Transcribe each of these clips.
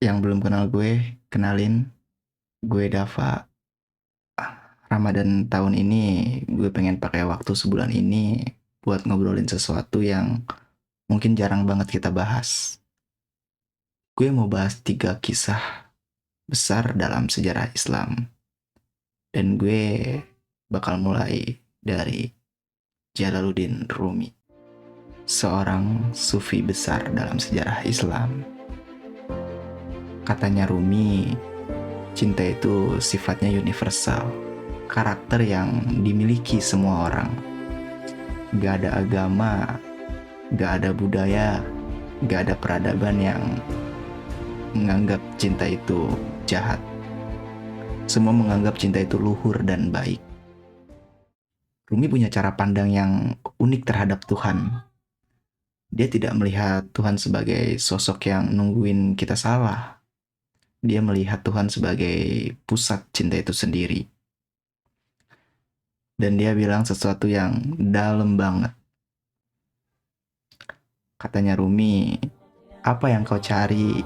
Yang belum kenal gue, kenalin, gue Dava. Ramadan tahun ini gue pengen pakai waktu sebulan ini buat ngobrolin sesuatu yang mungkin jarang banget kita bahas. Gue mau bahas 3 kisah besar dalam sejarah Islam. Dan gue bakal mulai dari Jalaluddin Rumi, seorang sufi besar dalam sejarah Islam. Katanya Rumi, cinta itu sifatnya universal, karakter yang dimiliki semua orang. Gak ada agama, gak ada budaya, gak ada peradaban yang menganggap cinta itu jahat. Semua menganggap cinta itu luhur dan baik. Rumi punya cara pandang yang unik terhadap Tuhan. Dia tidak melihat Tuhan sebagai sosok yang nungguin kita salah. Dia melihat Tuhan sebagai pusat cinta itu sendiri. Dan dia bilang sesuatu yang dalam banget. Katanya Rumi, apa yang kau cari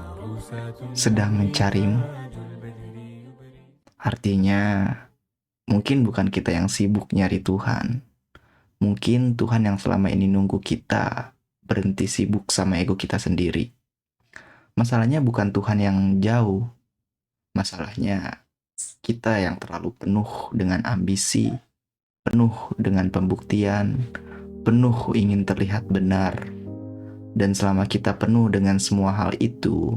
sedang mencarimu. Artinya, mungkin bukan kita yang sibuk nyari Tuhan. Mungkin Tuhan yang selama ini nunggu kita berhenti sibuk sama ego kita sendiri. Masalahnya bukan Tuhan yang jauh. Masalahnya kita yang terlalu penuh dengan ambisi, penuh dengan pembuktian, penuh ingin terlihat benar. Dan selama kita penuh dengan semua hal itu,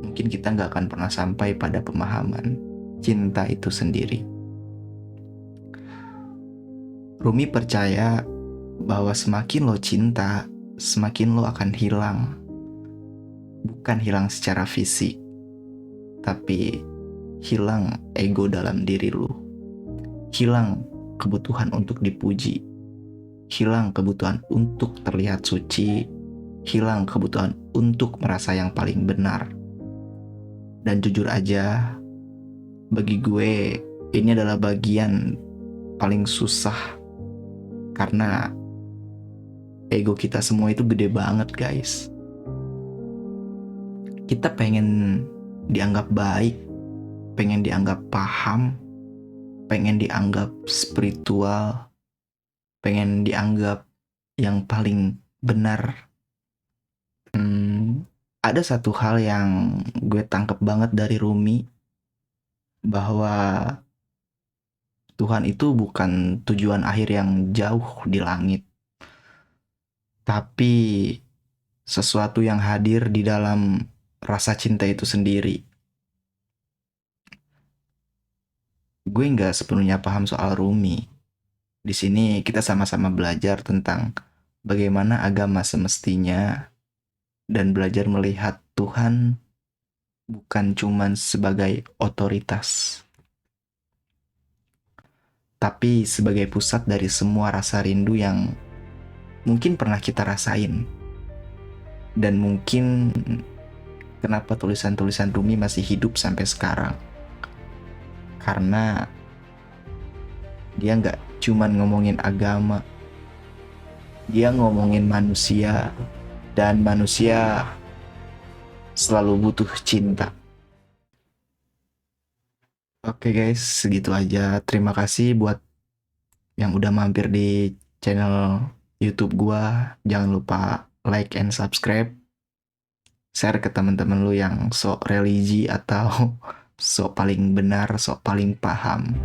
mungkin kita gak akan pernah sampai pada pemahaman cinta itu sendiri. Rumi percaya bahwa semakin lo cinta, semakin lo akan hilang. Bukan hilang secara fisik, tapi hilang ego dalam diri lo. Hilang kebutuhan untuk dipuji. Hilang kebutuhan untuk terlihat suci. Hilang kebutuhan untuk merasa yang paling benar. Dan jujur aja, bagi gue ini adalah bagian paling susah. Karena ego kita semua itu gede banget, guys. Kita pengen dianggap baik, pengen dianggap paham, pengen dianggap spiritual, pengen dianggap yang paling benar. Ada satu hal yang gue tangkap banget dari Rumi, bahwa Tuhan itu bukan tujuan akhir yang jauh di langit, tapi sesuatu yang hadir di dalam rasa cinta itu sendiri. Gue nggak sepenuhnya paham soal Rumi. Di sini kita sama-sama belajar tentang bagaimana agama semestinya dan belajar melihat Tuhan bukan cuman sebagai otoritas, tapi sebagai pusat dari semua rasa rindu yang mungkin pernah kita rasain. Dan mungkin kenapa tulisan-tulisan Rumi masih hidup sampai sekarang. Karena dia nggak cuman ngomongin agama, dia ngomongin manusia, dan manusia selalu butuh cinta. Oke guys, segitu aja. Terima kasih buat yang udah mampir di channel YouTube gua. Jangan lupa like and subscribe. Share ke teman-teman lu yang sok religi atau sok paling benar, sok paling paham.